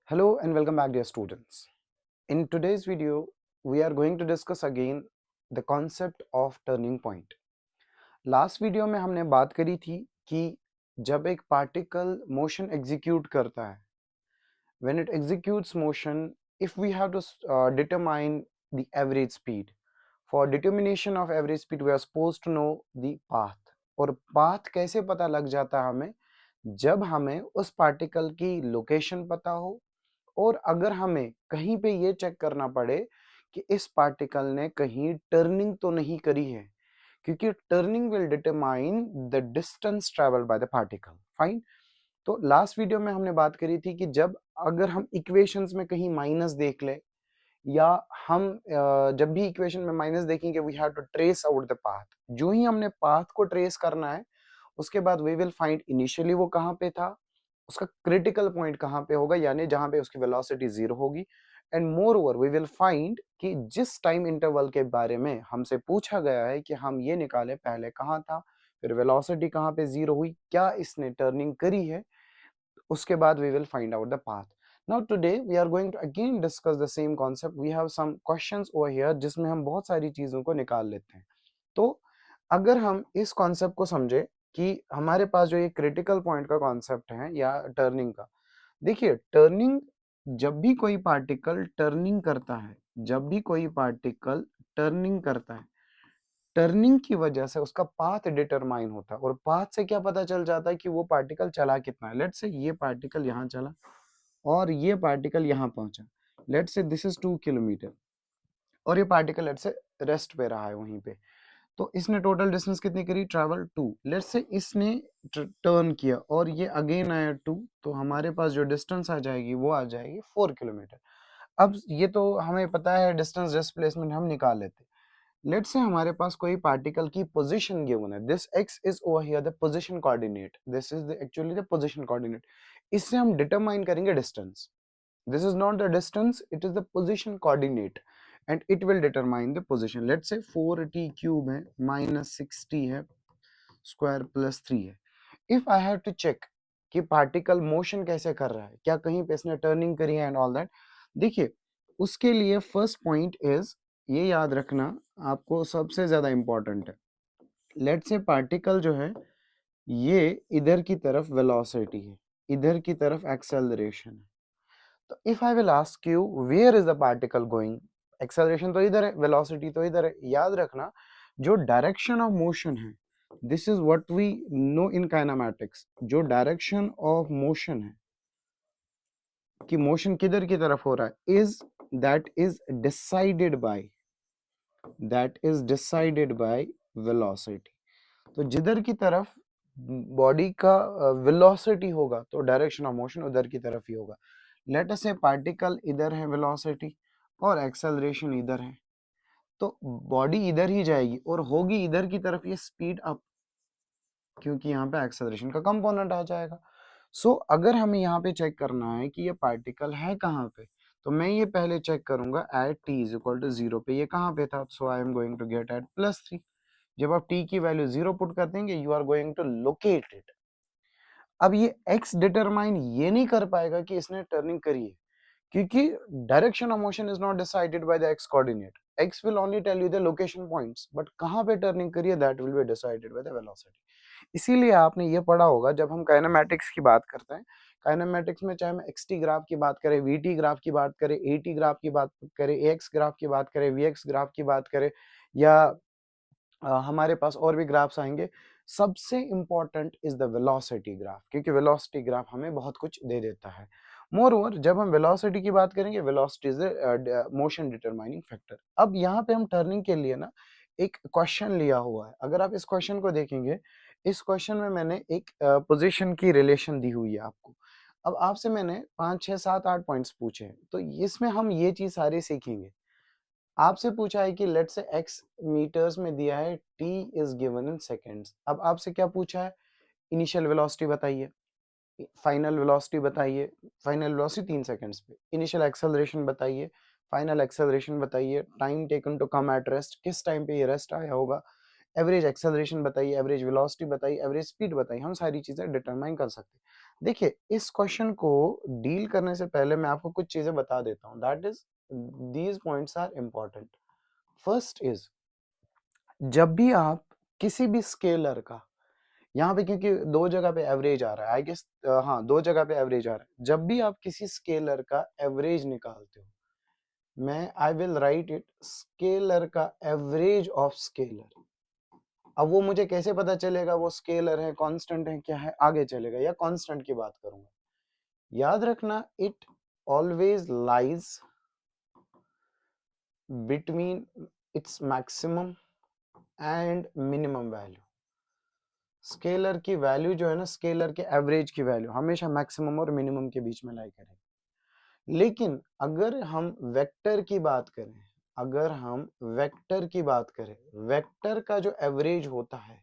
Hello and welcome back, dear students. In today's video, we are going to discuss again the concept of turning point. Last video में हमने बात करी थी कि जब एक पार्टिकल मोशन एग्जीक्यूट करता है, when it executes motion, if we have to determine the average speed, for determination of average speed, we are supposed to know the path. और path कैसे पता लग जाता है हमें? जब हमें उस पार्टिकल की लोकेशन पता हो और अगर हमें कहीं पे ये चेक करना पड़े कि इस पार्टिकल ने कहीं टर्निंग तो नहीं करी है, क्योंकि turning will determine the distance travelled by the particle. Fine. तो लास्ट वीडियो में हमने बात करी थी कि जब अगर हम इक्वेशंस में कहीं माइनस देख ले या हम जब भी इक्वेशन में माइनस देखेंगे we have to trace out the path. जो ही हमने पाथ को ट्रेस करना है उसके बाद वी विल फाइंड इनिशियली वो कहाँ पे था, उसका क्रिटिकल पॉइंट कहाँ पे होगा, यानी जहां पे उसकी वेलोसिटी जीरो होगी। And moreover we will find कि जिस टाइम इंटरवल के बारे में हमसे पूछा गया है कि हम ये निकालें पहले कहाँ था, फिर वेलोसिटी कहाँ पे जीरो हुई, क्या इसने टर्निंग करी है, उसके बाद we will find out the path. Now today we are going to again discuss the same concept. We have some questions over here जिसमें हम बहुत सारी चीजों को निकाल लेते हैं। तो अगर हम इस कॉन्सेप्ट को समझे कि हमारे पास जो ये क्रिटिकल पॉइंट का कॉन्सेप्ट है या टर्निंग का, देखिए टर्निंग, जब भी कोई पार्टिकल टर्निंग करता है, जब भी कोई पार्टिकल टर्निंग करता है, टर्निंग की वजह से उसका पाथ डिटरमाइन होता है। और पाथ से क्या पता चल जाता है कि वो पार्टिकल चला कितना है। लेट्स से ये पार्टिकल यहाँ चला और ये पार्टिकल यहाँ पहुंचा। Let's say this is 2 kilometre और ये पार्टिकल लेट्स से रेस्ट पे रहा है वहीं पे। तो इसने टोटल डिस्टेंस कितनी करी, ट्रैवल 2। लेट्स से इसने टर्न किया और ये अगेन आया 2, तो हमारे पास जो डिस्टेंस आ जाएगी वो आ जाएगी 4 किलोमीटर। अब ये तो हमें पता है डिस्टेंस डिस्प्लेसमेंट हम निकाल लेते। लेट्स से हमारे पास कोई पार्टिकल की पोजीशन गिवन है, this x is over here the position coordinate, this is the actually the position coordinate. इससे हम डिटरमाइन करेंगे distance. This is not the distance, it is the position coordinate and it will determine the position. Let's say 4t cube है minus 6t है square plus 3 है। If I have to check कि particle motion कैसे कर रहा है, क्या कहीं पे इसने टर्निंग करी है एंड ऑल दैट, देखिए उसके लिए फर्स्ट पॉइंट इज, ये याद रखना आपको सबसे ज्यादा इंपॉर्टेंट है। लेट्स से पार्टिकल जो है ये इधर की तरफ वेलोसिटी है, इधर की तरफ एक्सेलरेशन है। तो if I will ask you where is the particle going, acceleration तो इधर है, वेलोसिटी तो इधर है। याद रखना जो डायरेक्शन ऑफ मोशन है, this is what we know in kinematics, जो डायरेक्शन ऑफ मोशन है कि मोशन किधर की तरफ हो रहा है, is that is decided by, that is decided by velocity. तो जिधर की तरफ बॉडी का वेलोसिटी होगा तो डायरेक्शन ऑफ मोशन उधर की तरफ ही होगा। लेट अस से पार्टिकल इधर है वेलोसिटी और एक्सेलरेशन इधर है, तो बॉडी इधर ही जाएगी और होगी इधर की तरफ ये स्पीड अप, क्योंकि यहाँ पे एक्सेलरेशन का कंपोनेंट आ जाएगा। सो अगर हमें यहाँ पे चेक करना है कि ये पार्टिकल है कहाँ पे, तो मैं ये पहले चेक करूंगा at t is equal to 0 पे ये कहाँ पे था। So I am going to get at +3। जब आप t की वैल्यू 0 पुट कर देंगे you are going to locate it. अब ये x डिटरमाइन ये नहीं कर पाएगा कि इसने टर्निंग करी है, क्योंकि direction of motion is not decided by the x coordinate. x will only tell you the location points, but कहाँ पे टर्निंग करी है that will be decided by the velocity. इसीलिए आपने ये पढ़ा होगा जब हम काइनेमैटिक्स की बात करते हैं, काइनेमैटिक्स में चाहे हम xt ग्राफ की बात करें, vt ग्राफ की बात करें, at ग्राफ की बात करें, ax ग्राफ की बात करें, vx ग्राफ की बात करें, या हमारे पास और भी ग्राफ्स आएंगे, सबसे important is the velocity graph, क्योंकि वेलोसिटी ग्राफ हमें बहुत कुछ दे देता है। मोर ओवर जब हम वेलोसिटी की बात करेंगे, velocity is the motion determining factor. अब यहाँ पे हम टर्निंग के लिए ना एक क्वेश्चन लिया हुआ है। अगर आप इस क्वेश्चन को देखेंगे, इस क्वेश्चन में मैंने एक पोजीशन की रिलेशन दी हुई है आपको। अब आपसे मैंने 5 6 7 8 पॉइंट्स पूछे हैं, तो इसमें हम ये चीज सारी सीखेंगे। आपसे पूछा है कि लेट से x मीटर्स में दिया है, t is given in seconds. अब आपसे क्या पूछा है, इनिशियल वेलोसिटी बताइए, फाइनल वेलोसिटी बताइए, फाइनल वेलोसिटी 3 सेकेंड्स पे, इनिशियल एक्सेलरेशन बताइए, फाइनल एक्सेलरेशन बताइए, time taken to come at rest, किस टाइम पे ये रेस्ट आया होगा, एवरेज एक्सेलरेशन बताइए, एवरेज वेलोसिटी बताइए, एवरेज स्पीड बताइए, हम सारी चीजें डिटरमाइन कर सकते हैं। देखिए इस क्वेश्चन को डील करने से पहले मैं आपको कुछ चीजें बता देता हूँ, that is these points are important. First is, जब भी आप किसी भी स्केलर का, यहाँ पे क्योंकि दो जगह पे एवरेज आ रहा है, आई गेस हाँ दो जगह पे एवरेज आ रहा है, जब भी आप किसी स्केलर का एवरेज निकालते हो, मैं आई विल राइट इट स्केलर का एवरेज ऑफ स्केलर। अब वो मुझे कैसे पता चलेगा वो स्केलर है, कांस्टेंट है, क्या है, आगे चलेगा, या कांस्टेंट की बात करूंगा। याद रखना, it always lies between its maximum and minimum value. Scalar की वैल्यू जो है ना, स्केलर के एवरेज की वैल्यू हमेशा मैक्सिमम और मिनिमम के बीच में लाई करेगी। लेकिन अगर हम वेक्टर की बात करें, अगर हम वेक्टर की बात करें, वेक्टर का जो एवरेज होता है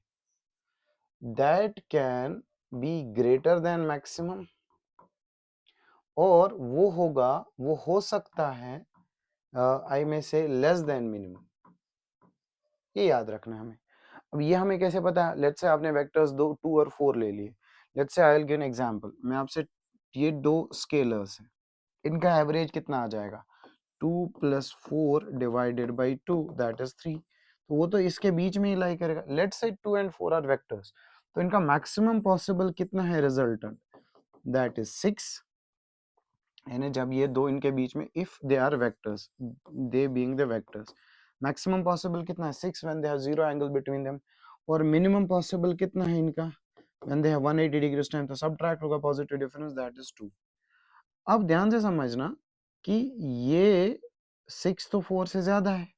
that can be greater than maximum, और वो हो सकता है आई में से लेस देन मिनिमम। ये याद रखना है हमें। अब ये हमें कैसे पता है? लेट्स से आपने वेक्टर्स 2 और 4 ले लिए। Let's say I will give an example, मैं आपसे, ये दो स्केलर्स हैं, इनका एवरेज कितना आ जाएगा? 2 + 4 डिवाइडेड बाई 2 दैट इज 3। तो वो तो इसके बीच में ही लाई करेगा। Let's say 2 and 4 are vectors, तो इनका मैक्सिमम पॉसिबल कितना है रिजल्टेंट? That is 6। यानी जब ये दो इनके बीच में, if they are vectors, they being the vectors, maximum possible कितना है? 6 when they have zero angle between them. और मिनिमम पॉसिबल कितना है इनका? When they have 180 degrees time. तो सब्ट्रैक्ट होगा पॉजिटिव डिफरेंस, दैट इज 2। अब ध्यान से समझना कि ये 6 तो 4 से ज्यादा है,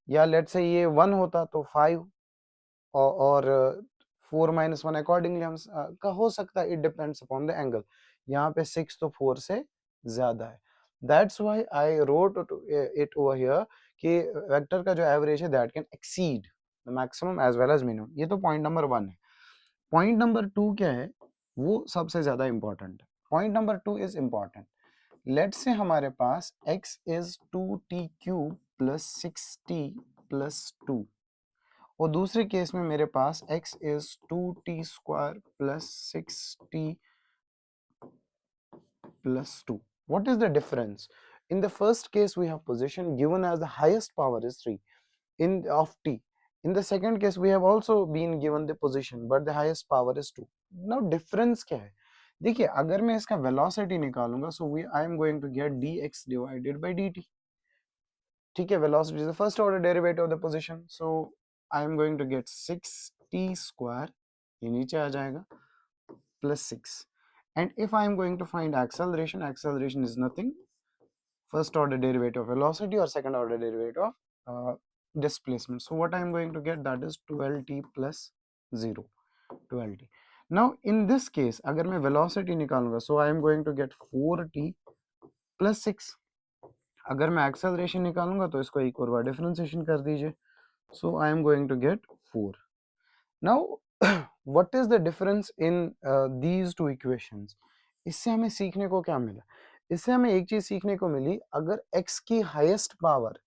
या लेट से ये 1 होता तो 5, और 4 - 1 अकॉर्डिंगली हम का हो सकता है, it depends upon the angle. यहाँ पे 6 तो 4 से ज्यादा है, that's why I wrote it over here कि वेक्टर का जो एवरेज है that can exceed the maximum as well as minimum. ये तो पॉइंट नंबर 1 है। पॉइंट नंबर 2 क्या है? वो सबसे ज्यादा इंपॉर्टेंट है। Point number 2 is important. Let's say हमारे पास x इज 2t³ + 6t + 2, और दूसरे केस में मेरे पास x is 2t² + 6t + 2. What is the difference? In the first case, we have position given as the highest power is 3 in of t. In the second case, we have also been given the position, but the highest power is 2. Now difference क्या है? देखिए अगर मैं इसका velocity निकालूंगा, so I am going to get dx divided by dt. ठीक है, velocity is the first order derivative of the position, so I am going to get 6t², ये नीचे आ जाएगा, plus 6. And if I am going to find acceleration, acceleration is nothing, first order derivative of velocity or second order derivative of displacement. So what I am going to get, that is 12t plus 0, 12t. Now in this case अगर मैं velocity निकालूंगा, so I am going to get 4t plus 6. अगर मैं acceleration निकालूंगा तो इसको एक और बार differentiation कर दीजिए, so I am going to get 4. Now what is the difference in these two equations? इससे हमें सीखने को क्या मिला? इससे हमें एक चीज सीखने को मिली, अगर x की highest power,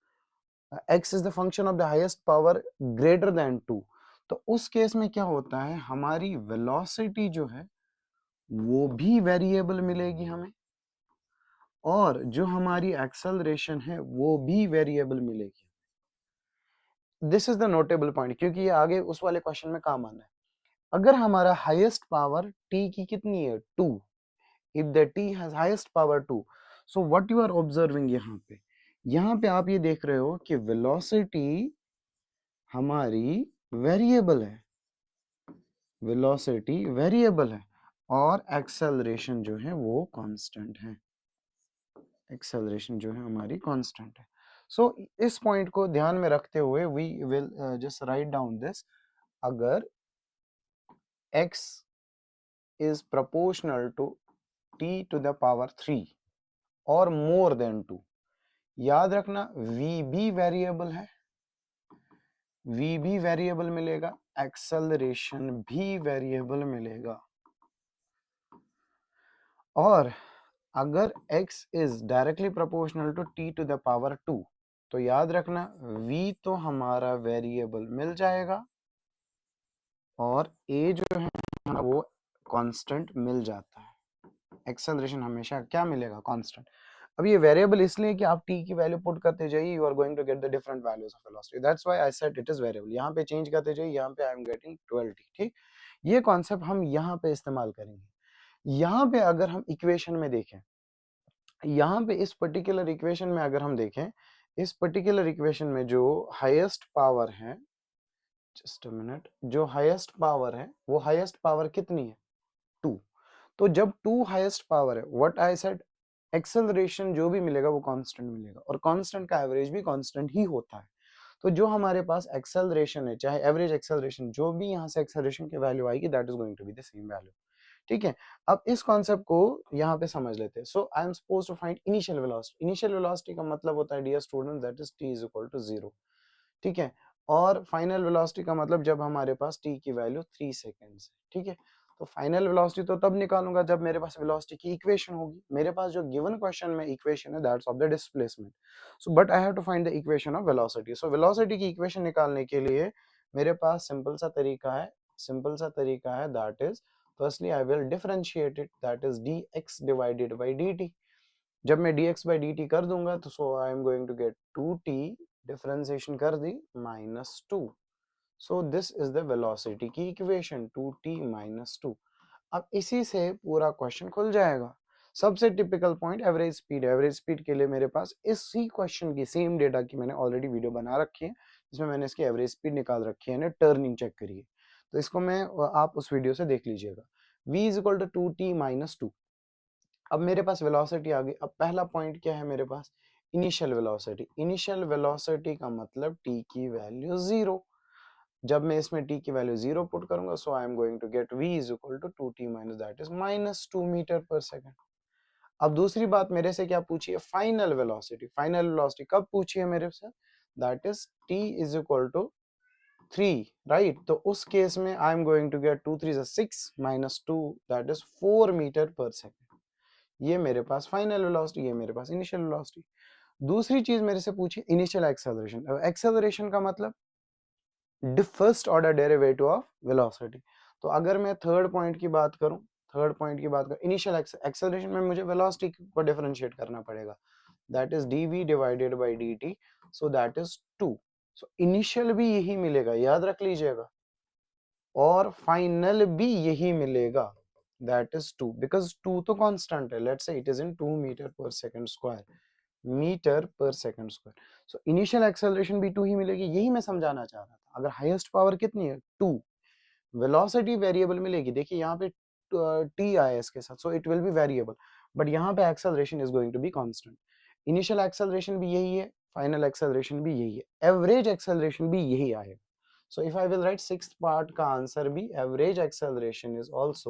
x is the function of the highest power greater than 2, तो उस केस में क्या होता है, हमारी वेलोसिटी जो है वो भी वेरिएबल मिलेगी हमें, और जो हमारी एक्सेलरेशन है वो भी वेरिएबल मिलेगी। This is the notable point, क्योंकि ये आगे उस वाले क्वेश्चन में काम आना है। अगर हमारा हाईएस्ट पावर t की कितनी है? 2, if the t has highest power 2, so what you are observing यहाँ पे आप ये देख रहे हो कि velocity हमारी वेरिएबल है, velocity वेरिएबल है, और acceleration जो है वो कांस्टेंट है, acceleration जो है हमारी कांस्टेंट है। so इस पॉइंट को ध्यान में रखते हुए we will just write down this, अगर x is proportional to t to the power 3 और more than 2, याद रखना v भी वेरिएबल है, v भी वेरिएबल मिलेगा, एक्सेलरेशन भी वेरिएबल मिलेगा, और अगर x is directly proportional to t to the power 2, तो याद रखना v तो हमारा वेरिएबल मिल जाएगा, और a जो है वो कांस्टेंट मिल जाता है। एक्सेलरेशन हमेशा क्या मिलेगा, कांस्टेंट। अब ये वेरिएबल इसलिए कि आप t की वैल्यू पुट करते जाइए, you are going to get the different values of velocity, that's why I said it is variable. यहाँ पे चेंज करते जाइए, यहाँ पे आई एम गेटिंग 12t, ठीक। ये कॉन्सेप्ट हम यहाँ पे इस्तेमाल करेंगे। यहाँ पे अगर हम इक्वेशन में देखें, यहाँ पे इस पर्टिकुलर इक्वेशन में अगर हम देखें, इस पर्टिकुलर इक्वेशन में जो हाईएस्ट पावर है, जस्ट अ मिनट, जो हाईएस्ट पावर है वो हाईएस्ट पावर कितनी है, 2। तो जब 2 हाईएस्ट पावर है, व्हाट आई सेड, एक्सेलरेशन जो भी मिलेगा वो कांस्टेंट मिलेगा, और कांस्टेंट का एवरेज भी कांस्टेंट ही होता है। तो जो हमारे पास एक्सेलरेशन है, चाहे एवरेज एक्सेलरेशन, जो भी यहाँ से एक्सेलरेशन की वैल्यू आएगी, that is going to be the same value, ठीक है। अब इस कॉन्सेप्ट को यहाँ पे समझ लेते हैं। So I am suppose to find initial velocity. Initial velocity का मतलब होता है dear student, that is t is equal to 0, ठीक है। और फाइनल वेलोसिटी का मतलब जब हमारे पास t की वैल्यू 3 सेकेंड्स है, ठीक है। तो फाइनल वेलोसिटी तो तब निकालूंगा जब मेरे पास वेलोसिटी की इक्वेशन होगी। मेरे पास जो गिवन क्वेश्चन में इक्वेशन है, that's of the displacement. So but I have to find the equation of velocity. So velocity की इक्वेशन निकालने के लिए मेरे पास सिंपल सा तरीका है, that is, firstly I will differentiate it, that is dx divided by dt। जब मैं dx by dt कर दूंगा तो so I am going to get 2t, differentiation कर दी, -2। So this is the velocity की इक्वेशन, 2t - 2। अब इसी से पूरा क्वेश्चन खुल जाएगा। सबसे typical point average speed. Average speed के लिए मेरे पास इसी क्वेश्चन की सेम डेटा की मैंने ऑलरेडी वीडियो बना रखी है, जिसमें मैंने इसकी एवरेज स्पीड निकाल रखी है, टर्निंग चेक करिए। तो इसको मैं, आप उस वीडियो से देख लीजिएगा। v is equal to 2t - 2। अब मेरे पास वेलोसिटी आ गई। अब पहला पॉइंट क्या है मेरे पास, इनिशियल वेलोसिटी। इनिशियल वेलोसिटी का मतलब t की वैल्यू 0। जब मैं इसमें t की वैल्यू 0 पुट करूंगा, so I am going to get v is equal to 2t minus, that is -2 metre per second. अब दूसरी बात मेरे से क्या पूछी है, फाइनल वेलोसिटी। फाइनल वेलोसिटी कब पूछी है मेरे से, that is t is equal to 3, right. तो उस केस में I am going to get 2 3 6 -2, that is 4 metre per second. ये मेरे पास फाइनल वेलोसिटी, ये मेरे पास इनिशियल वेलोसिटी। दूसरी चीज मेरे से पूछी इनिशियल एक्सेलरेशन। अब एक्सेलरेशन का मतलब first order derivative of velocity. तो अगर मैं थर्ड पॉइंट की बात करूं, इनिशियल एक्सेलरेशन में मुझे वेलोसिटी को डिफरेंशिएट करना पड़ेगा, that is dv divided by dt, so that is 2। So initial भी यही मिलेगा, याद रख लीजिएगा, और फाइनल भी यही मिलेगा, दैट इज 2, बिकॉज 2 तो कांस्टेंट है। Let's say it is in 2 metre per second square, metre per second square. So initial acceleration भी 2 ही मिलेगी, यही मैं समझाना चाह रहा था। अगर हाईएस्ट पावर कितनी है, 2, वेलोसिटी वेरिएबल मिलेगी। देखिए यहाँ पे t आया इसके साथ, so it will be variable, but यहाँ पे acceleration is going to be constant. Initial acceleration भी यही है, फाइनल एक्सेलरेशन भी यही है, एवरेज एक्सेलरेशन भी यही आएगा। So if I will write sixth part का आंसर भी average acceleration is also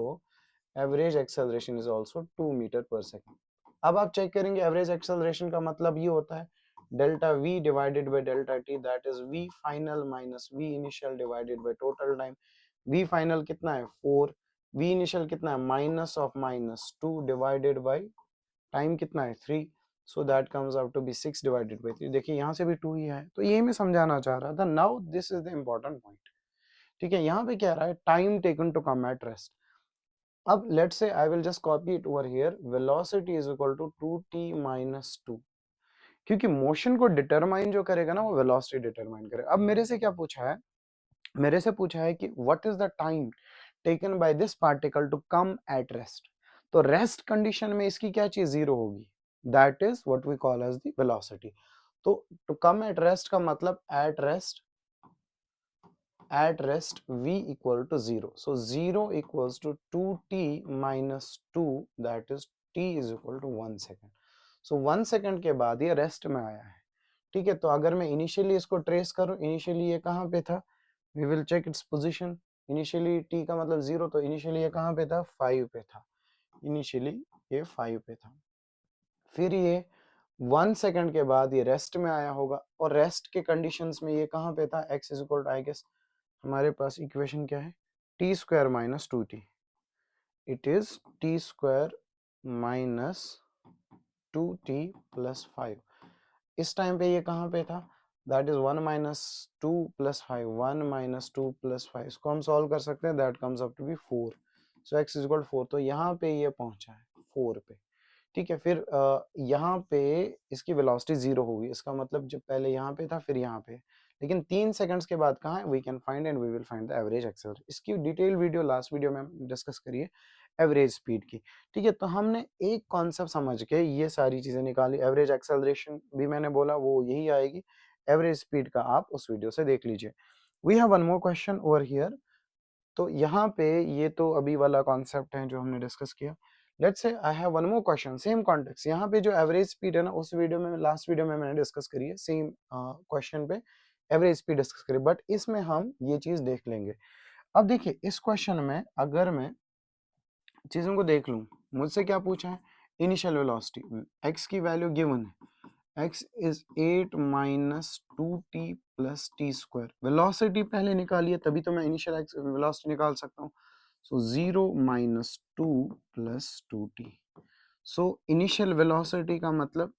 2 metre per second. अब आप चेक करेंगे एवरेज एक्सेलरेशन का मतलब ये होता है delta v divided by delta t, that is v final minus v initial divided by total time. v final कितना है 4, v इनिशियल कितना है -2 डिवाइडेड बाय टाइम कितना है 3, so that comes out to be 6 divided by 3। देखिए यहाँ से भी 2 ही है, तो ये मैं समझाना चाह रहा था। Now this is the important point, ठीक है। यहाँ पे क्या रहा है, time taken to come at rest. अब let's say I will just copy it over here, velocity is equal to 2t - 2, क्योंकि मोशन को डिटरमाइन जो करेगा ना, वो वेलोसिटी डिटरमाइन करेगा। अब मेरे से क्या पूछा है, मेरे से पूछा है कि what is the time taken by this particle to come at rest. तो रेस्ट कंडीशन में इसकी क्या चीज 0 होगी, that is what we call as the velocity. तो टू कम एट रेस्ट का मतलब at rest v equal to 0, so 0 equals to 2t minus 2, that is t is equal to 1 second। so 1 second के बाद ये rest में आया है, ठीक है। तो अगर मैं इनिशियली इसको ट्रेस करूं, इनिशियली ये कहां पे था, we will check its position. Initially t का मतलब 0, तो इनिशियली ये कहां पे था, 5 पे था। इनिशियली ये 5 पे था, फिर ये 1 सेकंड के बाद ये रेस्ट में आया होगा, और रेस्ट के कंडीशंस में ये कहां पे था, x is equal to, I guess हमारे पास इक्वेशन क्या है, t square minus 2t, it is t square minus 2t plus 5। इस टाइम पे ये कहां पे था, that is 1 minus 2 plus 5, 1 minus 2 plus 5, इसको हम सॉल्व कर सकते हैं, that comes up to be 4. So x is equal 4, तो यहाँ पे ये पहुंचा है 4 पे. ठीक है, फिर यहाँ पे इसकी वेलोसिटी 0 होगी, इसका मतलब जब पहले यहाँ पे था फिर यहाँ पे, लेकिन 3 सेकंड्स के बाद कहाँ है, we can find and we will find the average acceleration. इसकी डिटेल वीडियो लास्ट वीडियो में डिस्कस करिए एवरेज स्पीड की. ठीक है, तो हमने एक कॉन्सेप्ट समझ के ये सारी चीजें निकाली. एवरेज एक्सेलरेशन भी मैंने बोला वो यही आएगी, एवरेज स्पीड का आप उस वीडियो से देख लीजिए. We have one more question over here. तो यहाँ पे ये तो अभी वाला कॉन्सेप्ट है जो हमने डिस्कस किया. Let's say I have one more question, same context. यहाँ पे जो एवरेज स्पीड है ना, उस वीडियो में, लास्ट वीडियो में मैंने डिस्कस करी है, सेम क्वेश्चन पे एवरेज स्पीड डिस्कस करी, बट इसमें हम ये चीज देख लेंगे. अब देखिए इस क्वेश्चन में अगर मैं चीजों को देख लूं, मुझसे क्या पूछा है, इनिशियल वेलोसिटी, x की वैल्यू गिवन है, x is 8 minus 2t plus t square. Velocity पहले निकालिए तभी तो मैं इनिशियल वेलोसिटी निकाल सकता हूँ. सो 0 minus 2 plus 2t. So initial velocity का मतलब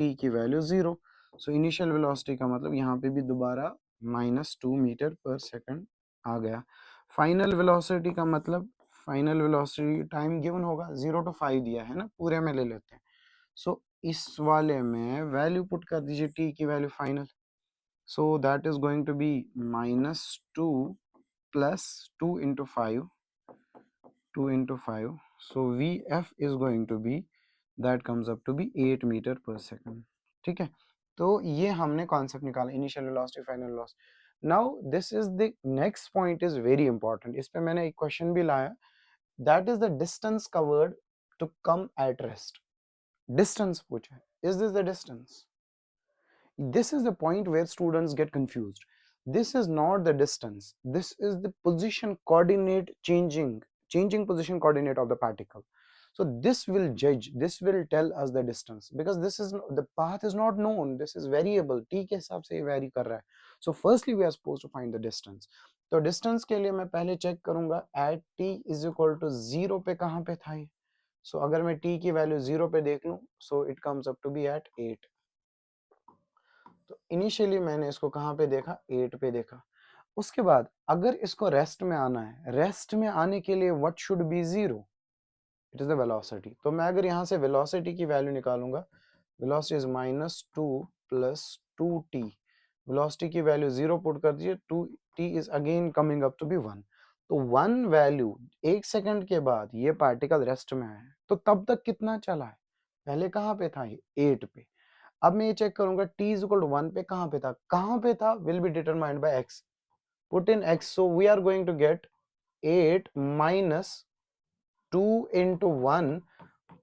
t की वैल्यू 0. सो इनिशियल वेलोसिटी का मतलब यहाँ पे भी दोबारा -2 मीटर पर सेकंड आ गया. फाइनल वेलोसिटी का मतलब, फाइनल वेलोसिटी टाइम गिवन होगा, 0 to 5 दिया है ना, पूरे में ले लेते हैं. सो इस वाले में वैल्यू पुट कर दीजिए, t की value final. So that is going to be -2 plus 2 into 5, 2 into 5. So vf is going to be, that comes up to be 8 metre per second. ठीक है, तो ये हमने कॉन्सेप्ट निकाला, initial velocity, final velocity. Now this is the next point is very important. इस पे मैंने एक क्वेश्चन भी लाया, that is the distance covered to come at rest. Distance पूछा है, is this the distance? This is the point where students get confused. This is not the distance, this is the position coordinate changing position coordinate of the particle. So this will judge, this will tell us the distance, because this is the path is not known, this is variable, t के हिसाब से vary कर रहा है. So firstly we are supposed to find the distance. तो distance के लिए मैं पहले check करूंगा at t is equal to 0 पे कहाँ पे था ये. सो अगर मैं t की वैल्यू 0 पे देख लूं, so it comes up to be at 8. तो इनिशियली मैंने इसको कहाँ पे देखा, 8 पे देखा. उसके बाद अगर इसको रेस्ट में आना है, रेस्ट में आने के लिए what should be 0, it is the velocity. तो मैं अगर यहाँ से वेलोसिटी की वैल्यू निकालूंगा, velocity is -2 plus 2t. Velocity की वैल्यू 0 पुट कर दीजिए, 2t is again coming up to be 1. तो 1 वैल्यू, 1 सेकंड के बाद ये पार्टिकल रेस्ट में आया है, तो तब तक कितना चला है, पहले कहाँ पे था, ये 8 पे. अब मैं ये चेक करूंगा t इज इक्वल टू 1 पे कहाँ पे था will be determined by x. Put in x, so we are going to get 8 minus 2 into 1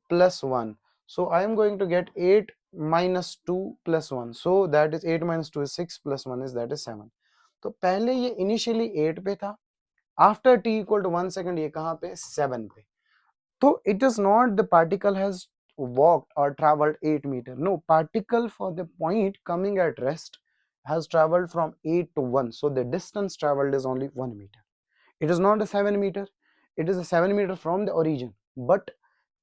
plus 1. So I am going to get 8 minus 2 plus 1. So that is 8 minus 2 is 6 plus 1 is that is 7. तो पहले ये initially 8 पे था, after t equal to 1 second ये कहाँ पे, 7 पे. तो it is not the particle has walked or traveled 8 meter. No, particle for the point coming at rest has traveled from 8 to 1. So the distance traveled is only 1 meter. It is not a 7 meter. It is a 7 meter from the origin. But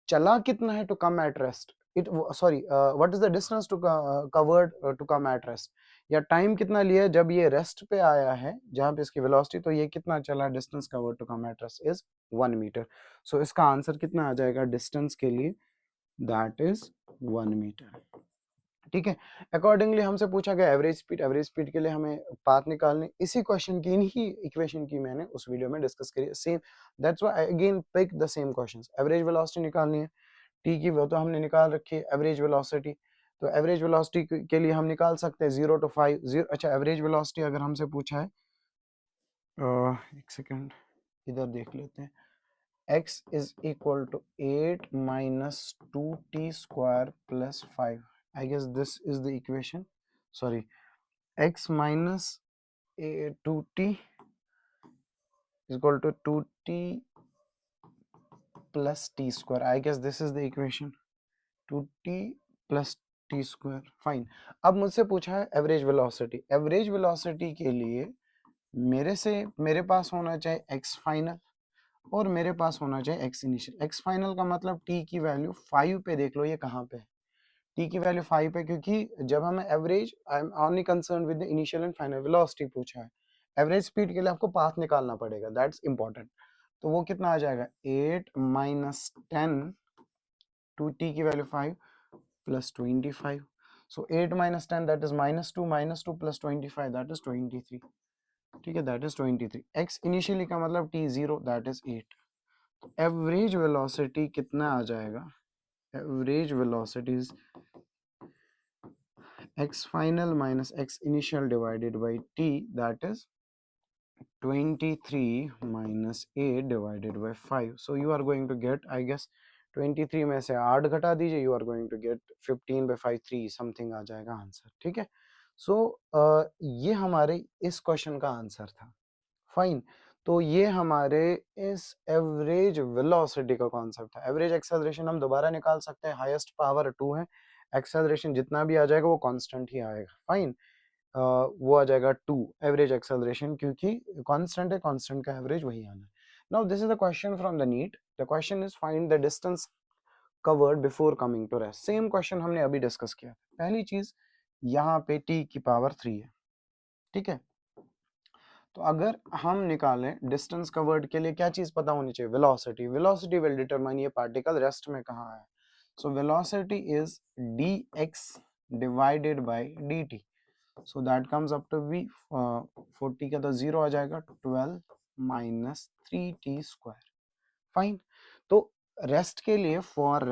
चला कितना है to come at rest? What is the distance to covered to come at rest? या time कितना लिया जब ये rest पे आया है, जहां पे इसकी वेलोसिटी, तो ये कितना चला, distance covered to come at rest is 1 metre. So इसका आंसर कितना आ जाएगा डिस्टेंस के लिए, दैट इज 1 मीटर. ठीक है, अकॉर्डिंगली हमसे पूछा गया एवरेज स्पीड. एवरेज स्पीड के लिए हमें पाथ निकालनी, इसी क्वेश्चन की इन्हीं इक्वेशन की मैंने उस वीडियो में डिस्कस करी, same. That's why again pick the same questions. Average velocity निकालनी है, टी की वो तो हमने निकाल रखी है, एवरेज वेलोसिटी. तो एवरेज वेलोसिटी के लिए हम निकाल सकते हैं 0 to 5, 0. अच्छा, एवरेज वेलोसिटी अगर हमसे पूछा है, एक सेकंड इधर देख लेते हैं. x is equal to 8 minus 2t square plus 5. I guess this is the equation. Sorry, x minus 2t is equal to 2t plus t square. I guess this is the equation, 2t plus t square. Fine. अब मुझसे पूछा है average velocity. Average velocity के लिए मेरे पास होना चाहिए x final और मेरे पास होना चाहिए x इनिशियल. x फाइनल का मतलब t की वैल्यू 5 पे देख लो, ये कहाँ पे है, टी की वैल्यू 5 है, क्योंकि जब हमें average, I am only concern with the initial and final velocity पूछा है, एवरेज स्पीड के लिए आपको पाथ निकालना पड़ेगा, दैट्स इंपॉर्टेंट। तो वो कितना आ जाएगा, 8 माइनस 10 टू टी की value 5 plus 25। So 8 minus 10 that is minus two plus 25 that is 23। ठीक है, दैट इज 23। एक्स इनिशियली का मतलब T 0 that is 8। Average velocity कितना आ जाएगा, average velocity is x final minus x initial divided by t, that is 23 minus 8 divided by 5. So you are going to get, I guess 23 में से 8 घटा दीजिए, you are going to get 15 by 5 3 something आ जाएगा answer. ठीक है, सो ये हमारे इस क्वेश्चन का आंसर था। फाइन, तो ये हमारे इस एवरेज वेलोसिटी का कॉन्सेप्ट है। एवरेज एक्सेलरेशन हम दोबारा निकाल सकते हैं, हाईएस्ट पावर 2 है, एक्सेलरेशन जितना भी आ जाएगा वो कांस्टेंट ही आएगा। फाइन, वो आ जाएगा 2 एवरेज एक्सेलरेशन, क्योंकि कांस्टेंट है, कांस्टेंट का एवरेज वही आना है। Now this is the question from the NEET, the question is find the distance covered before coming to rest. Same question हमने अभी डिस्कस किया। पहली चीज, यहाँ पे t की पावर 3 है, ठीक है, तो अगर हम निकालें डिस्टेंस कवर्ड के लिए क्या चीज पता होनी चाहिए, वेलोसिटी। वेलोसिटी विल डिटरमाइन ये पार्टिकल रेस्ट में कहाँ है। So velocity is dx divided by dt, so that comes up to be 40 का तो 0 आ जाएगा, 12 माइनस 3t स्क्वायर। फाइन, तो रेस्ट के लिए, for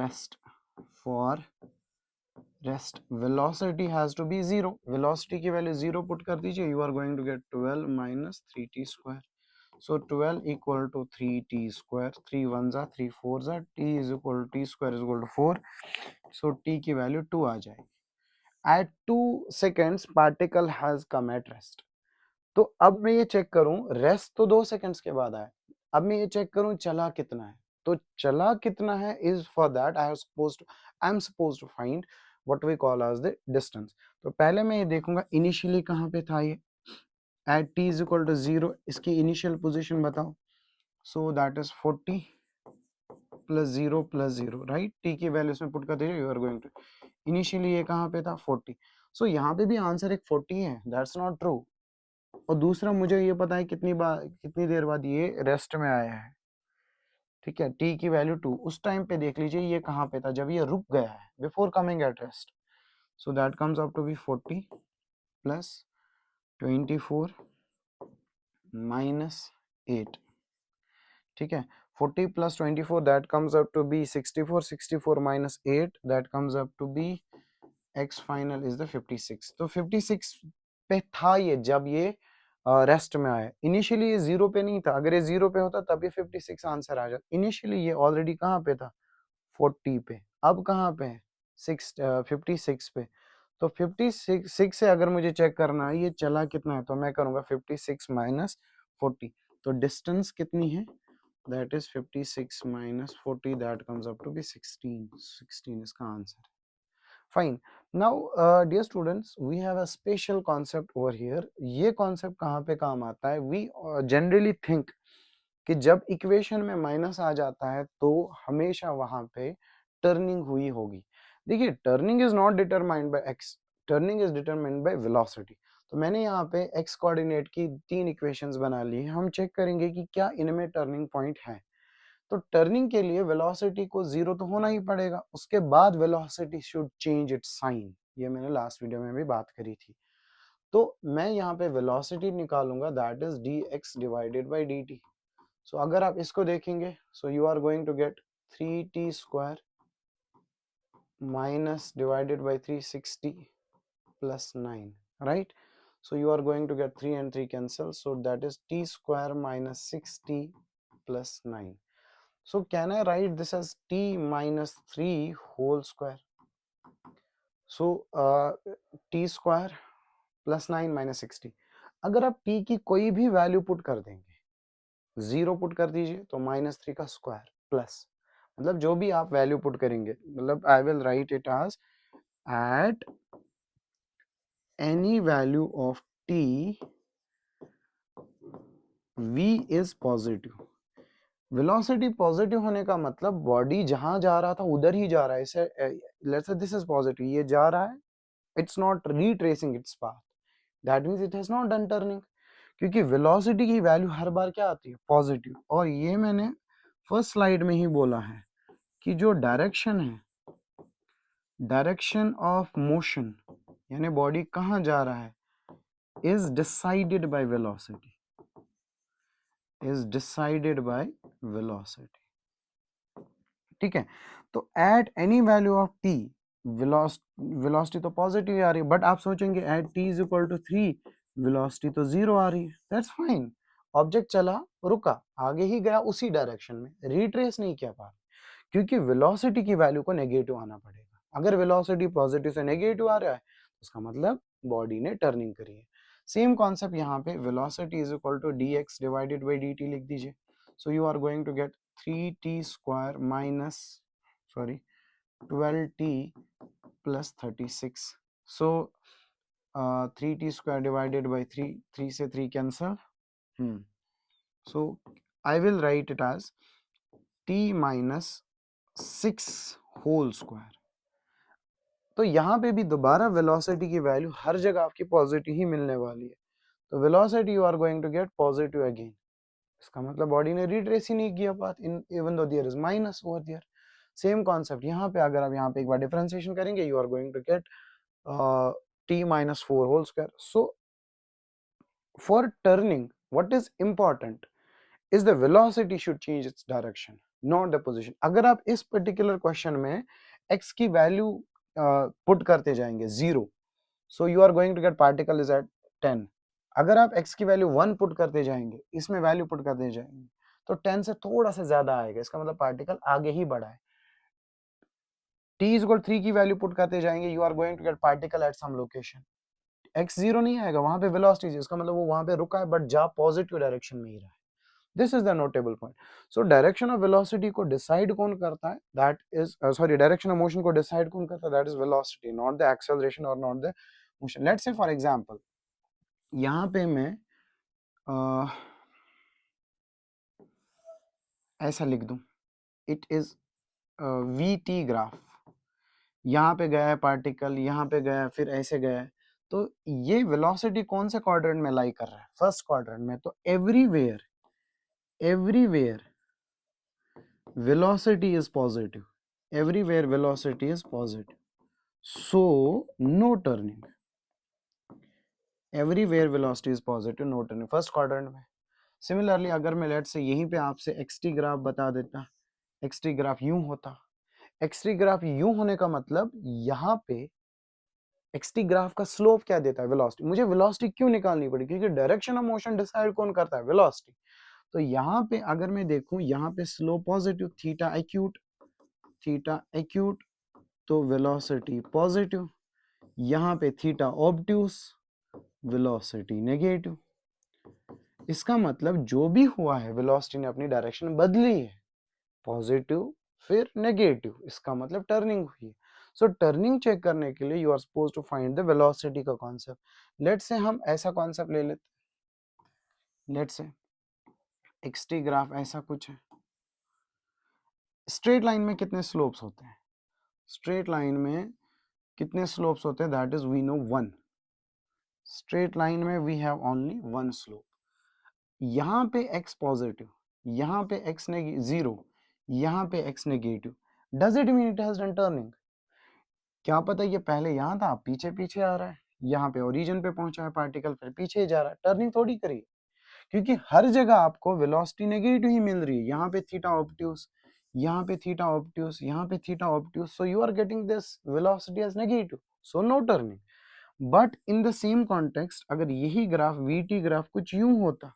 rest velocity has to be 0, velocity की वैल्यू 0 पुट कर दीजिए, you are going to get 12 minus 3t square. So 12 equal to 3t square, 3 1 जा 3 4 जा, t is equal t square is equal to 4, so t की value 2 आ जाएगी। At 2 seconds particle has come at rest. तो अब मैं ये check करूं, रेस्ट तो 2 सेकंड्स के बाद आया, अब मैं ये चेक करूं चला कितना है। तो चला कितना है is for that I am suppose to find what we call as the distance. तो पहले मैं ये देखूंगा इनिशियली कहां पे था ये, at t is equal to 0, इसकी इनिशियल पोजीशन बताओ। So that is 40 plus 0 right, t की वैल्यू इसमें पुट कर दीजिए, you are going to, initially ये कहां पे था 40। सो यहाँ पे भी आंसर एक 40 है, दैट्स नॉट ट्रू। और दूसरा मुझे ये पता है कितनी देर बाद ये रेस्ट में आया है। ठीक है, t की वैल्यू 2, उस टाइम पे देख लीजिए ये कहाँ पे था, जब ये रुक गया है, before coming at rest. So that comes up to be 40 plus 24 minus 8। ठीक है, 40 plus 24 that comes up to be 64, 64 minus 8 that comes up to be x final is the 56। तो 56 पे था ये जब ये रेस्ट में आया। इनिशियली ये 0 पे नहीं था, अगर ये 0 पे होता तब ये 56 आंसर आ जाता। इनिशियली ये ऑलरेडी कहाँ पे था, 40 पे, अब कहाँ पे है 56 पे। तो 56 से अगर मुझे चेक करना है ये चला कितना है, तो मैं करूंगा 56 माइनस 40, तो डिस्टेंस कितनी है, that is 56 minus 40, that comes up to be 16 इसका आंसर है। Fine. Now, dear students, we have a special concept over here. ये concept कहाँ पे काम आता है? We generally think कि जब इक्वेशन में माइनस आ जाता है तो हमेशा वहां पे टर्निंग हुई होगी। देखिए, turning is not determined by x, turning is determined by velocity. तो मैंने यहाँ पे एक्स कोऑर्डिनेट की 3 इक्वेशंस बना ली है, हम चेक करेंगे कि क्या इनमें टर्निंग पॉइंट है। तो टर्निंग के लिए वेलोसिटी को 0 तो होना ही पड़ेगा, उसके बाद velocity should change its sign, ये मैंने लास्ट वीडियो में भी बात करी थी। तो मैं यहाँ पे वेलोसिटी निकालूंगा, that is dx divided by dt। So अगर आप इसको देखेंगे, so you are going to get 3t square minus divided by 360 plus 9, right. So you are going to get 3 and 3 cancel, so that is t square minus 6t plus 9. So can I write this as t minus 3 whole square? So t square plus 9 minus 60। अगर आप t की कोई भी value put कर देंगे, 0 put कर दीजिए तो माइनस 3 का स्क्वायर प्लस, मतलब जो भी आप वैल्यू पुट करेंगे, मतलब I will write it as at any value of t v is positive, velocity positive होने का मतलब बॉडी जहां जा रहा था उधर ही जा रहा है। इसे let's say this is positive, ये जा रहा है, it's not retracing its path, that means it has not done turning. क्योंकि वेलोसिटी की वैल्यू हर बार क्या आती है, पॉजिटिव। और ये मैंने फर्स्ट स्लाइड में ही बोला है कि जो डायरेक्शन है, डायरेक्शन ऑफ मोशन यानी बॉडी कहां जा रहा है, is decided by velocity, is decided by velocity. ठीक है, तो at any value of t, velocity तो पॉजिटिव आ रही है, बट आप सोचेंगे at t is equal to 3 velocity तो 0 आ रही है। दैट्स फाइन, ऑब्जेक्ट चला, रुका, आगे ही गया उसी डायरेक्शन में, रिट्रेस नहीं किया पा, क्योंकि वेलोसिटी की वैल्यू को नेगेटिव आना पड़ेगा। अगर वेलोसिटी पॉजिटिव से नेगेटिव आ रहा है तो उसका मतलब बॉडी ने टर्निंग करी है। सेम कॉन्सेप्ट यहाँ पे, velocity is equal to dx divided by dt लिख दीजिए। So you are going to get 3t square minus 12t plus 36। So 3t square divided by 3 से 3 cancel, so I will write it as t minus 6 whole square. तो यहाँ पे भी दोबारा velocity की value हर जगह आपकी पॉजिटिव ही मिलने वाली है, तो velocity you are going to get positive again. इसका मतलब बॉडी ने रिट्रेस ही नहीं किया path, in even though there is minus over there. Same concept यहाँ पे, अगर आप यहाँ पे एक बार डिफरेंशिएशन करेंगे, you are going to get t minus 4 whole square. So for turning, what is important is the velocity should change its direction, not the position. अगर आप इस particular question में x की value put करते जाएंगे 0, so you are going to get particle is at 10. अगर आप x की वैल्यू 1 पुट करते जाएंगे, इसमें वैल्यू पुट करते जाएंगे, तो 10 से थोड़ा सा ज्यादा आएगा, इसका मतलब पार्टिकल आगे ही बढ़ा है। t is equal 3 की वैल्यू पुट करते जाएंगे, you are going to get particle at some location. x 0 नहीं आएगा, वहां पे वेलोसिटी, इसका मतलब वो वहां पे रुका है बट जा पॉजिटिव डायरेक्शन में ही रहा है। This is the notable point. So direction of velocity को डिसाइड कौन करता है, that is sorry, direction of motion को डिसाइड कौन करता है, that is velocity, not the acceleration और not the motion. Let's say for example यहाँ पे मैं ऐसा लिख दूं, it is V T graph, यहाँ पे गया है पार्टिकल, यहाँ पे गया, फिर ऐसे गया है, तो ये वेलोसिटी कौन से क्वाड्रेंट में लाई कर रहा है, फर्स्ट क्वाड्रेंट में। तो everywhere velocity is positive, everywhere velocity is positive, so no turning, everywhere velocity is positive, no turning, first quadrant में। सिमिलरली अगर मैं लेट से यहीं पे आपसे एक्सटी ग्राफ बता देता, एक्सटी ग्राफ यूं होता, एक्सटी ग्राफ यूं होने का मतलब यहाँ पे एक्सटी ग्राफ का स्लोप क्या देता है, वेलोसिटी। मुझे वेलोसिटी क्यों निकालनी पड़ी, क्योंकि डायरेक्शन ऑफ मोशन डिसाइड कौन करता है, वेलोसिटी। तो यहाँ पे अगर मैं देखूं, यहाँ पे स्लोप पॉजिटिव, थीटा एक्यूट, तो वेलोसिटी पॉजिटिव, यहाँ पे थीटा ऑब्ट्यूस, वेलोसिटी नेगेटिव। इसका मतलब जो भी हुआ है, वेलोसिटी ने अपनी डायरेक्शन बदली है, पॉजिटिव फिर नेगेटिव, इसका मतलब टर्निंग हुई है। सो टर्निंग चेक करने के लिए you are suppose to find the velocity का कॉन्सेप्ट। लेट्स से हम ऐसा कॉन्सेप्ट ले लेते, लेट्स से एक्सटी ग्राफ ऐसा कुछ है। स्ट्रेट लाइन में कितने स्लोप्स होते हैं, स्ट्रेट लाइन में कितने स्लोप्स होते हैं, that is we know 1। Straight line में वी हैव ओनली 1 स्लोप। यहाँ पे x पॉजिटिव, यहाँ पे x जीरो, यहाँ पे x negative, does it mean it has done turning? क्या पता ये पहले यहाँ था, पीछे पीछे आ रहा है, यहाँ पे ओरिजिन पे पहुंचा है पार्टिकल, फिर पीछे जा रहा है, टर्निंग थोड़ी करी, क्योंकि हर जगह आपको वेलोसिटी नेगेटिव ही मिल रही है। यहाँ पे थीटा ऑब्ट्यूस, यहाँ पे थीटा ऑब्ट्यूस, यहाँ पे theta obtuse, so you are getting this velocity as negative, so no turning. But in the same context अगर यही ग्राफ वीटी ग्राफ कुछ यूं होता,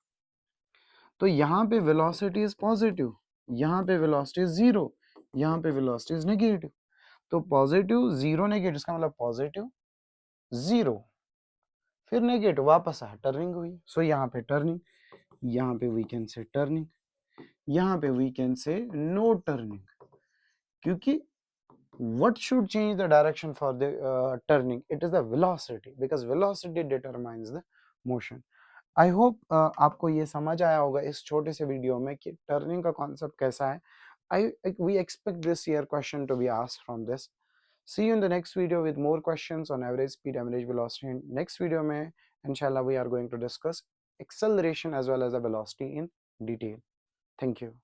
तो यहाँ पे वेलोसिटी इज पॉजिटिव, यहाँ पे वेलोसिटी इज जीरो, यहाँ पे वेलोसिटी इज नेगेटिव। तो पॉजिटिव जीरो नेगेटिव, इसका मतलब पॉजिटिव जीरो फिर नेगेटिव, वापस आ टर्निंग हुई। सो यहाँ पे टर्निंग, यहाँ पे वी कैन से टर्निंग, यहाँ पे we can say no turning, क्योंकि what should change the direction for the turning, it is the velocity, because velocity determines the motion. I hope आपको ये समझ आया होगा इस छोटे से वीडियो में कि टर्निंग का कॉन्सेप्ट कैसा है. We expect this year question to be asked from this. See you in the next video with more questions on average speed, average velocity. In next video में inshallah we are going to discuss acceleration as well as the velocity in detail. Thank you.